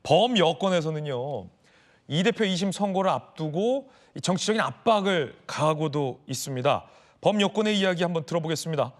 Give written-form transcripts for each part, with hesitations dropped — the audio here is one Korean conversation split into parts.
범여권에서는요. 이 대표 2심 선고를 앞두고 정치적인 압박을 가하고도 있습니다. 범여권의 이야기 한번 들어보겠습니다.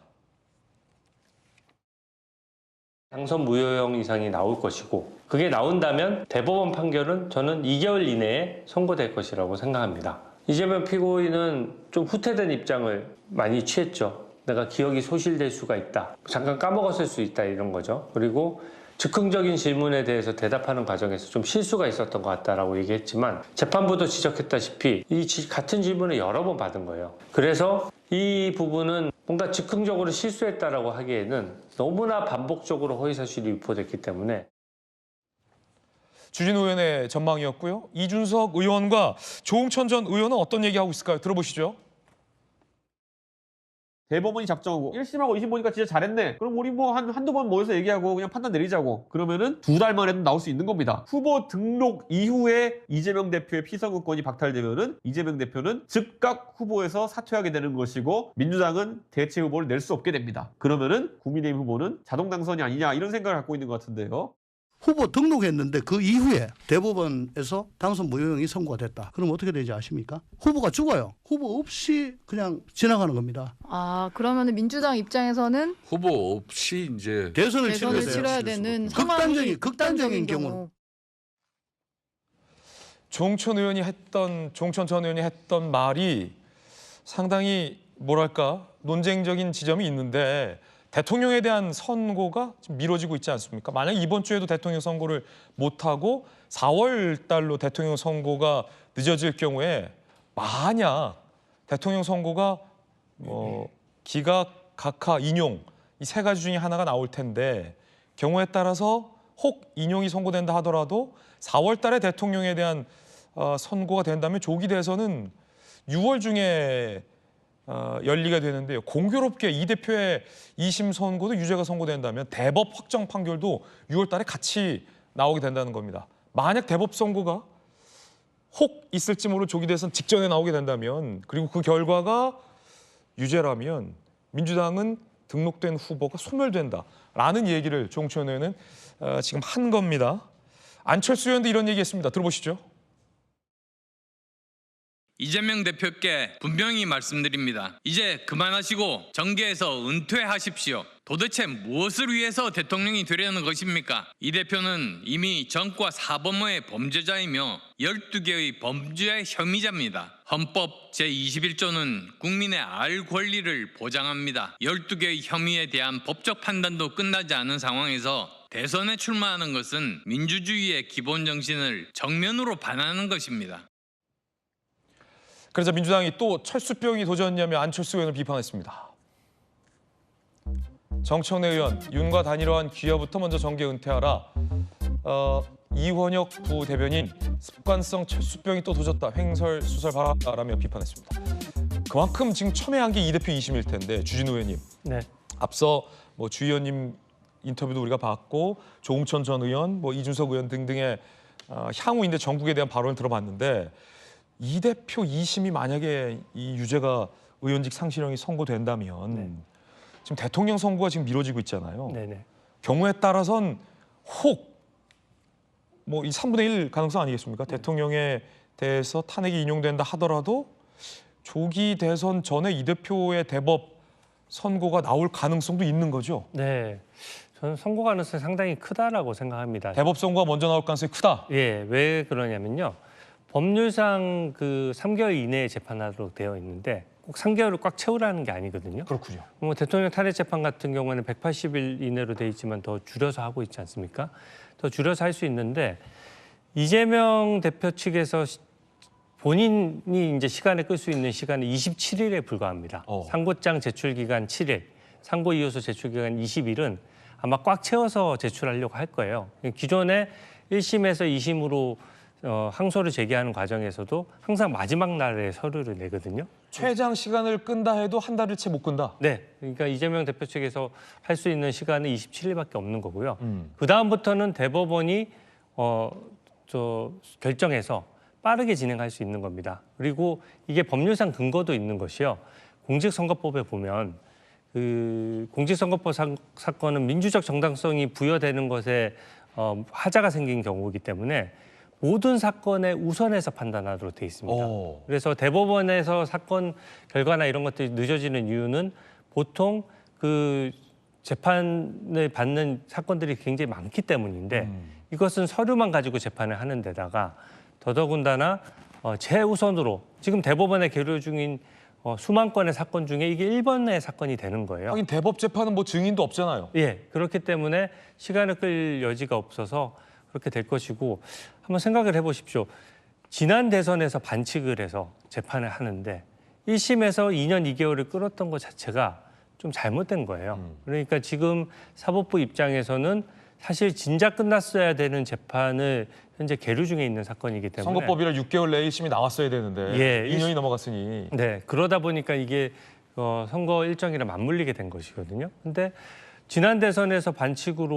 당선 무효형 이상이 나올 것이고 그게 나온다면 대법원 판결은 저는 2개월 이내에 선고될 것이라고 생각합니다. 이재명 피고인은 좀 후퇴된 입장을 많이 취했죠. 내가 기억이 소실될 수가 있다. 잠깐 까먹었을 수 있다 이런 거죠. 그리고 즉흥적인 질문에 대해서 대답하는 과정에서 좀 실수가 있었던 것 같다라고 얘기했지만 재판부도 지적했다시피 이 같은 질문을 여러 번 받은 거예요. 그래서 이 부분은 뭔가 즉흥적으로 실수했다라고 하기에는 너무나 반복적으로 허위사실이 유포됐기 때문에. 주진우 의원의 전망이었고요. 이준석 의원과 조응천 전 의원은 어떤 얘기하고 있을까요? 들어보시죠. 대법원이 작정하고 1심하고 2심 보니까 진짜 잘했네. 그럼 우리 뭐 한두 번 모여서 얘기하고 그냥 판단 내리자고. 그러면은 2달 만에도 나올 수 있는 겁니다. 후보 등록 이후에 이재명 대표의 피선거권이 박탈되면은 이재명 대표는 즉각 후보에서 사퇴하게 되는 것이고 민주당은 대체 후보를 낼 수 없게 됩니다. 그러면은 국민의힘 후보는 자동 당선이 아니냐 이런 생각을 갖고 있는 것 같은데요. 후보 등록했는데 그 이후에 대법원에서 당선 무효형이 선고가 됐다. 그럼 어떻게 되지 아십니까? 후보가 죽어요. 후보 없이 그냥 지나가는 겁니다. 아, 그러면 민주당 입장에서는 후보 없이 이제 대선을 치러야 되는 상황이 극단적인 경우. 조응천 전 의원이 했던 말이 상당히 뭐랄까 논쟁적인 지점이 있는데 대통령에 대한 선고가 지금 미뤄지고 있지 않습니까? 만약 이번 주에도 대통령 선고를 못하고 4월 달로 대통령 선고가 늦어질 경우에 만약 대통령 선고가 기각, 각하, 인용 이 세 가지 중에 하나가 나올 텐데 경우에 따라서 혹 인용이 선고된다 하더라도 4월 달에 대통령에 대한 선고가 된다면 조기 대선은 6월 중에 열리게 되는데요. 공교롭게 이 대표의 2심 선고도 유죄가 선고된다면 대법 확정 판결도 6월 달에 같이 나오게 된다는 겁니다. 만약 대법 선고가 혹 있을지 모를 조기 대선 직전에 나오게 된다면 그리고 그 결과가 유죄라면 민주당은 등록된 후보가 소멸된다라는 얘기를 조응천 의원은 지금 한 겁니다. 안철수 의원도 이런 얘기했습니다. 들어보시죠. 이재명 대표께 분명히 말씀드립니다. 이제 그만하시고 정계에서 은퇴하십시오. 도대체 무엇을 위해서 대통령이 되려는 것입니까? 이 대표는 이미 전과 사범의 범죄자이며 12개의 범죄 혐의자입니다. 헌법 제21조는 국민의 알 권리를 보장합니다. 12개의 혐의에 대한 법적 판단도 끝나지 않은 상황에서 대선에 출마하는 것은 민주주의의 기본 정신을 정면으로 반하는 것입니다. 그래서 민주당이 또 철수병이 도졌냐며 안철수 의원을 비판했습니다. 정청래 의원, 윤과 단일화한 기여부터 먼저 정계 은퇴하라. 이원혁 부대변인, 습관성 철수병이 또 도졌다. 횡설수설 바라라며 비판했습니다. 그만큼 지금 첨예한 게 이 대표 2심일 텐데 주진우 의원님. 네. 앞서 주 의원님 인터뷰도 우리가 봤고 조응천 전 의원, 이준석 의원 등등의 향후 인대 전국에 대한 발언을 들어봤는데 이 대표 2심이 만약에 이 유죄가 의원직 상실형이 선고된다면 네. 지금 대통령 선거가 지금 미뤄지고 있잖아요. 네네. 경우에 따라선 혹 이 3분의 1 가능성 아니겠습니까? 대통령에 대해서 탄핵이 인용된다 하더라도 조기 대선 전에 이 대표의 대법 선고가 나올 가능성도 있는 거죠. 네. 저는 선고 가능성이 상당히 크다라고 생각합니다. 대법 선고가 먼저 나올 가능성이 크다. 예, 왜 그러냐면요. 법률상 3개월 이내에 재판하도록 되어 있는데 꼭 3개월을 꽉 채우라는 게 아니거든요. 그렇군요. 대통령 탄핵 재판 같은 경우에는 180일 이내로 돼 있지만 더 줄여서 하고 있지 않습니까? 더 줄여서 할 수 있는데 이재명 대표 측에서 본인이 이제 시간을 끌 수 있는 시간은 27일에 불과합니다. 상고장 제출 기간 7일, 상고 이호서 제출 기간 20일은 아마 꽉 채워서 제출하려고 할 거예요. 기존에 1심에서 2심으로 항소를 제기하는 과정에서도 항상 마지막 날에 서류를 내거든요. 최장 시간을 끈다 해도 한 달을 채 못 끈다. 네, 그러니까 이재명 대표 측에서 할 수 있는 시간은 27일밖에 없는 거고요. 그 다음부터는 대법원이 결정해서 빠르게 진행할 수 있는 겁니다. 그리고 이게 법률상 근거도 있는 것이요. 공직선거법에 보면 공직선거법 사건은 민주적 정당성이 부여되는 것에 하자가 생긴 경우이기 때문에 모든 사건에 우선해서 판단하도록 돼 있습니다. 오. 그래서 대법원에서 사건 결과나 이런 것들이 늦어지는 이유는 보통 그 재판을 받는 사건들이 굉장히 많기 때문인데 이것은 서류만 가지고 재판을 하는 데다가 더더군다나 최우선으로 지금 대법원에 계류 중인 수만 건의 사건 중에 이게 1번의 사건이 되는 거예요. 하긴 대법 재판은 뭐 증인도 없잖아요. 예, 그렇기 때문에 시간을 끌 여지가 없어서 그렇게 될 것이고 한번 생각을 해보십시오. 지난 대선에서 반칙을 해서 재판을 하는데 1심에서 2년 2개월을 끌었던 것 자체가 좀 잘못된 거예요. 그러니까 지금 사법부 입장에서는 사실 진작 끝났어야 되는 재판을 현재 계류 중에 있는 사건이기 때문에 선거법이라 6개월 내에 1심이 나왔어야 되는데 예, 2년이 넘어갔으니. 네, 그러다 보니까 이게 선거 일정이랑 맞물리게 된 것이거든요. 근데 지난 대선에서 반칙을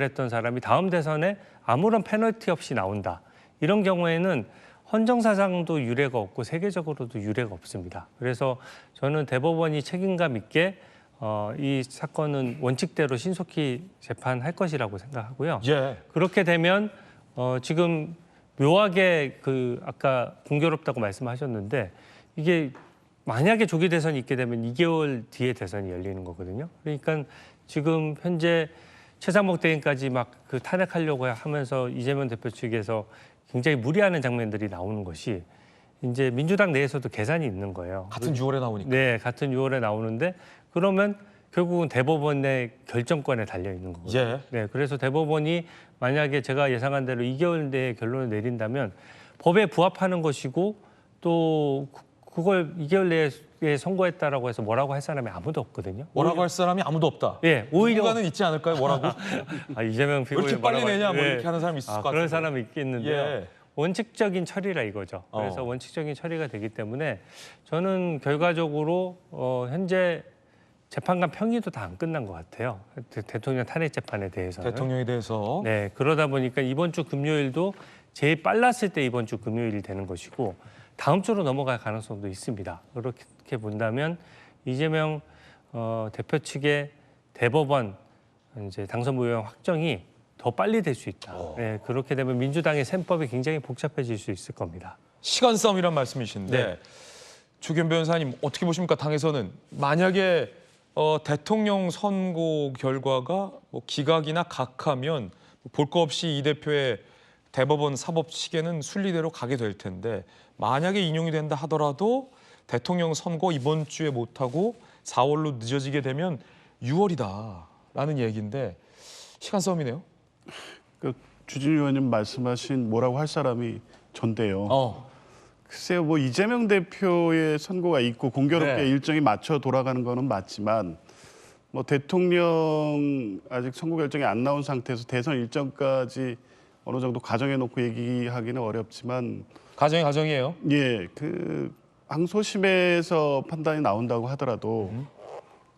했던 사람이 다음 대선에 아무런 페널티 없이 나온다. 이런 경우에는 헌정사상도 유례가 없고 세계적으로도 유례가 없습니다. 그래서 저는 대법원이 책임감 있게 이 사건은 원칙대로 신속히 재판할 것이라고 생각하고요. 예. 그렇게 되면 지금 묘하게 아까 공교롭다고 말씀하셨는데 이게 만약에 조기 대선이 있게 되면 2개월 뒤에 대선이 열리는 거거든요. 그러니까 지금 현재 최상목 대행까지 막 탄핵하려고 하면서 이재명 대표 측에서 굉장히 무리하는 장면들이 나오는 것이 이제 민주당 내에서도 계산이 있는 거예요. 같은 6월에 나오니까. 네, 같은 6월에 나오는데 그러면 결국은 대법원의 결정권에 달려 있는 거거든요. 예. 네, 그래서 대법원이 만약에 제가 예상한 대로 2개월 내에 결론을 내린다면 법에 부합하는 것이고 또 그걸 2개월 내에 선고했다라고 해서 뭐라고 할 사람이 아무도 없거든요. 뭐라고 할 사람이 아무도 없다. 예, 오히려 누군가는 있지 않을까요? 뭐라고? 이재명 왜 피고인 이렇게 빨리 뭐라고 내냐? 뭐 예. 이렇게 하는 사람이 있을 것 같아요. 그런 사람이 있겠는데요. 예. 원칙적인 처리라 이거죠. 그래서 원칙적인 처리가 되기 때문에 저는 결과적으로 현재 재판관 평의도 다 안 끝난 것 같아요. 대통령 탄핵 재판에 대해서는. 대통령에 대해서. 네, 그러다 보니까 이번 주 금요일도 제일 빨랐을 때 이번 주 금요일이 되는 것이고 다음 주로 넘어갈 가능성도 있습니다. 그렇게 본다면 이재명 대표 측의 대법원 이제 당선 무효형 확정이 더 빨리 될 수 있다. 네, 그렇게 되면 민주당의 셈법이 굉장히 복잡해질 수 있을 겁니다. 시간 싸움이란 말씀이신데 네. 주겸 변호사님 어떻게 보십니까? 당에서는 만약에 대통령 선고 결과가 뭐 기각이나 각하면 볼 거 없이 이 대표의 대법원 사법 시계는 순리대로 가게 될 텐데 만약에 인용이 된다 하더라도 대통령 선고 이번 주에 못하고 4월로 늦어지게 되면 6월이다라는 얘기인데 시간 싸움이네요. 주진우 의원님 말씀하신 뭐라고 할 사람이 전데요. 글쎄요, 뭐 이재명 대표의 선고가 있고 공교롭게 네. 일정이 맞춰 돌아가는 거는 맞지만 뭐 대통령 아직 선고 결정이 안 나온 상태에서 대선 일정까지 어느 정도 가정해 놓고 얘기하기는 어렵지만 가정이 가정이에요. 예, 항소심에서 판단이 나온다고 하더라도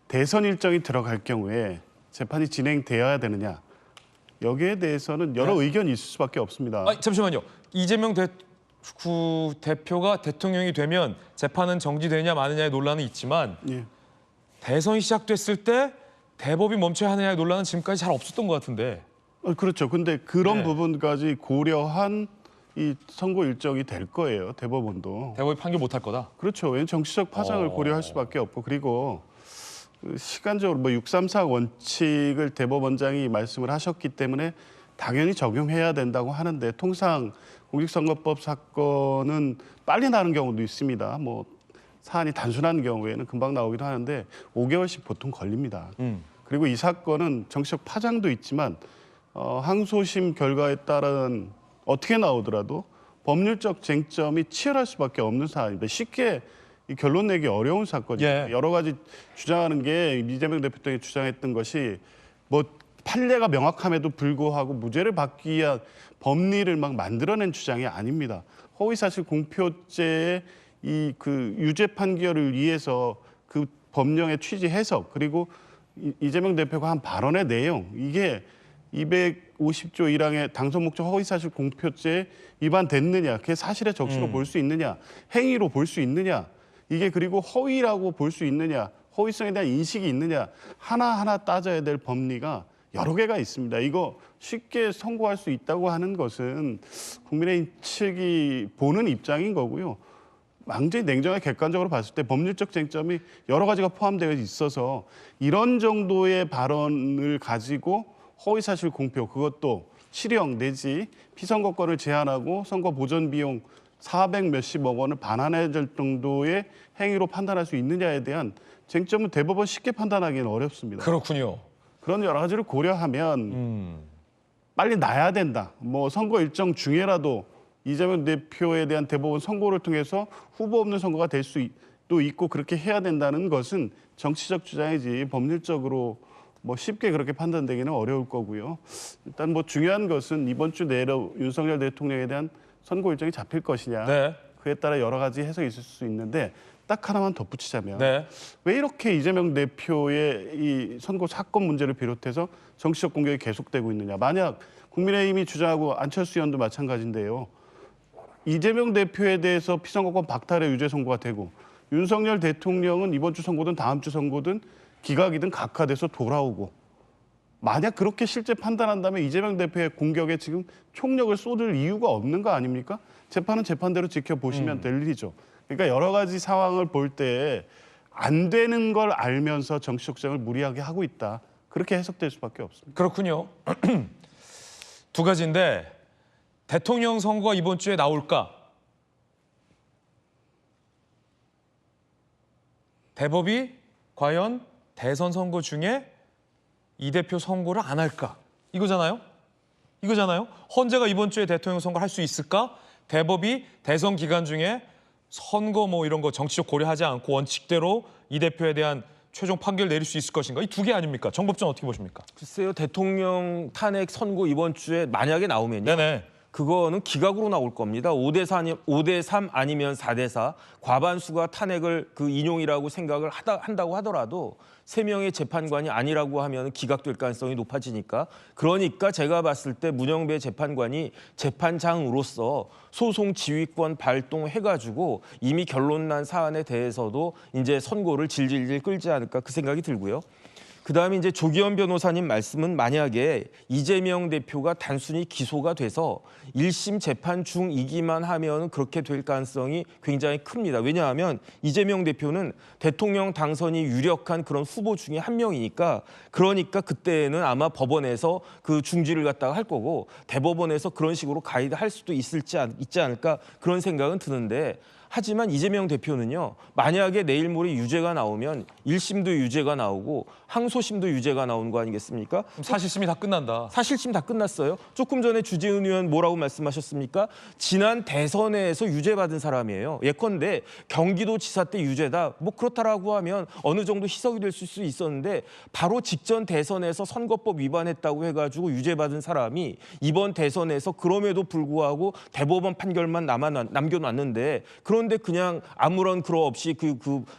대선 일정이 들어갈 경우에 재판이 진행되어야 되느냐 여기에 대해서는 여러 의견이 있을 수밖에 없습니다. 잠시만요. 이재명 대표가 대통령이 되면 재판은 정지되냐 마느냐의 논란은 있지만 예. 대선이 시작됐을 때 대법이 멈춰야 하느냐의 논란은 지금까지 잘 없었던 것 같은데. 그렇죠. 근데 그런 네. 부분까지 고려한 이 선고 일정이 될 거예요. 대법원도. 대법이 판결 못할 거다. 그렇죠. 왜냐하면 정치적 파장을 고려할 수밖에 없고 그리고 시간적으로 634 원칙을 대법원장이 말씀을 하셨기 때문에 당연히 적용해야 된다고 하는데 통상 공직선거법 사건은 빨리 나는 경우도 있습니다. 뭐 사안이 단순한 경우에는 금방 나오기도 하는데 5개월씩 보통 걸립니다. 그리고 이 사건은 정치적 파장도 있지만 항소심 결과에 따른 어떻게 나오더라도 법률적 쟁점이 치열할 수밖에 없는 사안입니다. 쉽게 이 결론 내기 어려운 사건이에요. 예. 여러 가지 주장하는 게 이재명 대표 등이 주장했던 것이 뭐 판례가 명확함에도 불구하고 무죄를 받기 위한 법리를 막 만들어낸 주장이 아닙니다. 허위사실 공표죄의 유죄 판결을 위해서 그 법령의 취지 해석 그리고 이재명 대표가 한 발언의 내용 이게 250조 1항의 당선 목적 허위사실 공표죄에 위반됐느냐 그게 사실의 적시로 볼 수 있느냐 행위로 볼 수 있느냐 이게 그리고 허위라고 볼 수 있느냐 허위성에 대한 인식이 있느냐 하나하나 따져야 될 법리가 여러 개가 있습니다. 이거 쉽게 선고할 수 있다고 하는 것은 국민의힘 측이 보는 입장인 거고요. 완전히 냉정하게 객관적으로 봤을 때 법률적 쟁점이 여러 가지가 포함되어 있어서 이런 정도의 발언을 가지고 허위사실 공표, 그것도 실형 내지 피선거권을 제한하고 선거 보전 비용 400 몇십억 원을 반환해야 될 정도의 행위로 판단할 수 있느냐에 대한 쟁점은 대법원 쉽게 판단하기는 어렵습니다. 그렇군요. 그런 여러 가지를 고려하면 빨리 나야 된다. 뭐 선거 일정 중에라도 이재명 대표에 대한 대법원 선고를 통해서 후보 없는 선거가 될 수도 있고 그렇게 해야 된다는 것은 정치적 주장이지 법률적으로 뭐 쉽게 그렇게 판단되기는 어려울 거고요. 일단 뭐 중요한 것은 이번 주 내로 윤석열 대통령에 대한 선고 일정이 잡힐 것이냐. 네. 그에 따라 여러 가지 해석이 있을 수 있는데 딱 하나만 덧붙이자면 네. 왜 이렇게 이재명 대표의 이 선거 사건 문제를 비롯해서 정치적 공격이 계속되고 있느냐. 만약 국민의힘이 주장하고 안철수 의원도 마찬가지인데요. 이재명 대표에 대해서 피선거권 박탈의 유죄 선고가 되고 윤석열 대통령은 이번 주 선고든 다음 주 선고든 기각이든 각하돼서 돌아오고 만약 그렇게 실제 판단한다면 이재명 대표의 공격에 지금 총력을 쏟을 이유가 없는 거 아닙니까? 재판은 재판대로 지켜보시면 될 일이죠. 그러니까 여러 가지 상황을 볼 때 안 되는 걸 알면서 정치적 주장을 무리하게 하고 있다. 그렇게 해석될 수밖에 없습니다. 그렇군요. 두 가지인데 대통령 선거가 이번 주에 나올까? 대법이 과연 대선 선거 중에 이 대표 선고를 안 할까? 이거잖아요. 헌재가 이번 주에 대통령 선거를 할 수 있을까? 대법이 대선 기간 중에 선거 뭐 이런 거 정치적 고려하지 않고 원칙대로 이 대표에 대한 최종 판결 내릴 수 있을 것인가? 이 두 개 아닙니까? 정법전 어떻게 보십니까? 글쎄요, 대통령 탄핵 선고 이번 주에 만약에 나오면요. 네네. 그거는 기각으로 나올 겁니다. 5대3 아니면 4대4 과반수가 탄핵을 그 인용이라고 생각을 한다고 하더라도 3명의 재판관이 아니라고 하면 기각될 가능성이 높아지니까 그러니까 제가 봤을 때 문영배 재판관이 재판장으로서 소송 지휘권 발동해가지고 이미 결론 난 사안에 대해서도 이제 선고를 질질질 끌지 않을까 그 생각이 들고요. 그다음에 이제 조기현 변호사님 말씀은 만약에 이재명 대표가 단순히 기소가 돼서 1심 재판 중이기만 하면 그렇게 될 가능성이 굉장히 큽니다. 왜냐하면 이재명 대표는 대통령 당선이 유력한 그런 후보 중에 한 명이니까 그러니까 그때는 아마 법원에서 그 중지를 갖다가 할 거고 대법원에서 그런 식으로 가이드할 수도 있지 않을까 그런 생각은 드는데 하지만 이재명 대표는요. 만약에 내일 모레 유죄가 나오면 1심도 유죄가 나오고 항소심도 유죄가 나오는 거 아니겠습니까? 그럼 사실심이 다 끝난다. 사실심 다 끝났어요. 조금 전에 주재훈 의원 뭐라고 말씀하셨습니까? 지난 대선에서 유죄받은 사람이에요. 예컨대 경기도지사 때 유죄다. 뭐 그렇다라고 하면 어느 정도 희석이 될 수 있었는데 바로 직전 대선에서 선거법 위반했다고 해가지고 유죄받은 사람이 이번 대선에서 그럼에도 불구하고 대법원 판결만 남겨놨는데 그런데 그냥 아무런 그로 없이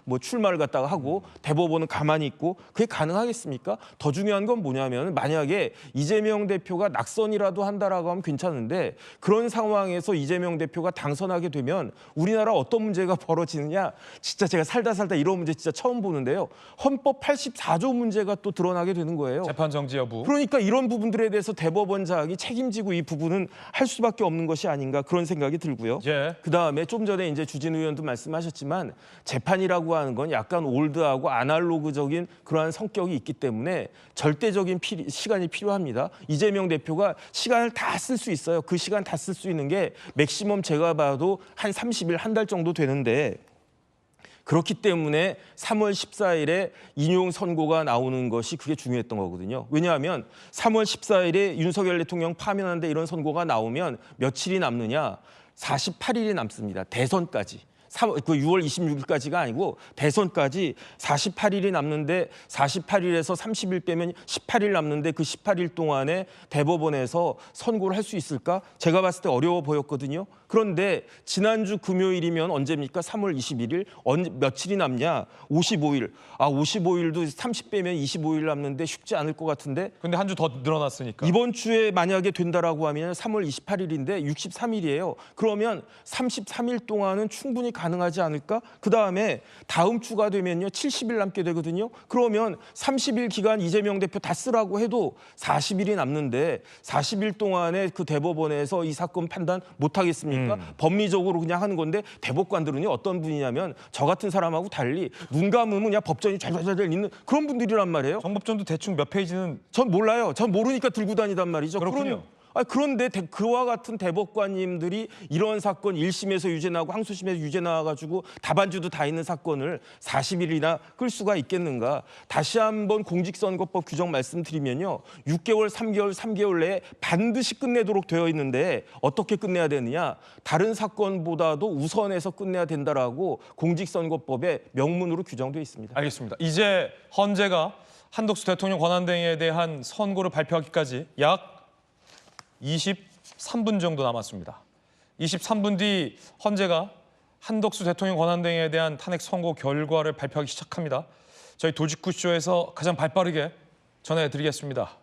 뭐 출마를 갖다가 하고 대법원은 가만히 있고 그게 가능하겠습니까? 더 중요한 건 뭐냐면 만약에 이재명 대표가 낙선이라도 한다라고 하면 괜찮은데 그런 상황에서 이재명 대표가 당선하게 되면 우리나라 어떤 문제가 벌어지느냐? 진짜 제가 살다 이런 문제 진짜 처음 보는데요. 헌법 84조 문제가 또 드러나게 되는 거예요. 재판 정지 여부. 그러니까 이런 부분들에 대해서 대법원장이 책임지고 이 부분은 할 수밖에 없는 것이 아닌가 그런 생각이 들고요. 예. 그다음에 좀 전에 이제 주진우 의원도 말씀하셨지만 재판이라고 하는 건 약간 올드하고 아날로그적인 그러한 성격이 있기 때문에 절대적인 시간이 필요합니다. 이재명 대표가 시간을 다 쓸 수 있어요. 그 시간 다 쓸 수 있는 게 맥시멈 제가 봐도 한 30일, 한 달 정도 되는데 그렇기 때문에 3월 14일에 인용 선고가 나오는 것이 그게 중요했던 거거든요. 왜냐하면 3월 14일에 윤석열 대통령 파면하는데 이런 선고가 나오면 며칠이 남느냐? 48일이 남습니다. 대선까지. 6월 26일까지가 아니고 대선까지 48일이 남는데 48일에서 30일 빼면 18일 남는데 그 18일 동안에 대법원에서 선고를 할 수 있을까? 제가 봤을 때 어려워 보였거든요. 그런데 지난주 금요일이면 언제입니까? 3월 21일. 며칠이 남냐? 55일. 55일도 30 빼면 25일 남는데 쉽지 않을 것 같은데. 근데 한 주 더 늘어났으니까. 이번 주에 만약에 된다라고 하면 3월 28일인데 63일이에요. 그러면 33일 동안은 충분히 가능하지 않을까? 그다음에 다음 주가 되면요 70일 남게 되거든요. 그러면 30일 기간 이재명 대표 다 쓰라고 해도 40일이 남는데 40일 동안에 그 대법원에서 이 사건 판단 못 하겠습니까? 법리적으로 그냥 하는 건데 대법관들은요 어떤 분이냐면 저 같은 사람하고 달리 눈 감으면 그냥 법전이 잘 있는 그런 분들이란 말이에요. 정법전도 대충 몇 페이지는 전 몰라요. 전 모르니까 들고 다니단 말이죠. 그렇군요. 그런데 그와 같은 대법관님들이 이런 사건 1심에서 유죄 나고 항소심에서 유죄 나와가지고 다반주도 다 있는 사건을 40일이나 끌 수가 있겠는가. 다시 한번 공직선거법 규정 말씀드리면요. 6개월, 3개월 내에 반드시 끝내도록 되어 있는데 어떻게 끝내야 되느냐. 다른 사건보다도 우선해서 끝내야 된다라고 공직선거법에 명문으로 규정되어 있습니다. 알겠습니다. 이제 헌재가 한덕수 대통령 권한대행에 대한 선고를 발표하기까지 약 23분 정도 남았습니다. 23분 뒤 헌재가 한덕수 대통령 권한대행에 대한 탄핵 선고 결과를 발표하기 시작합니다. 저희 도직구쇼에서 가장 발빠르게 전해드리겠습니다.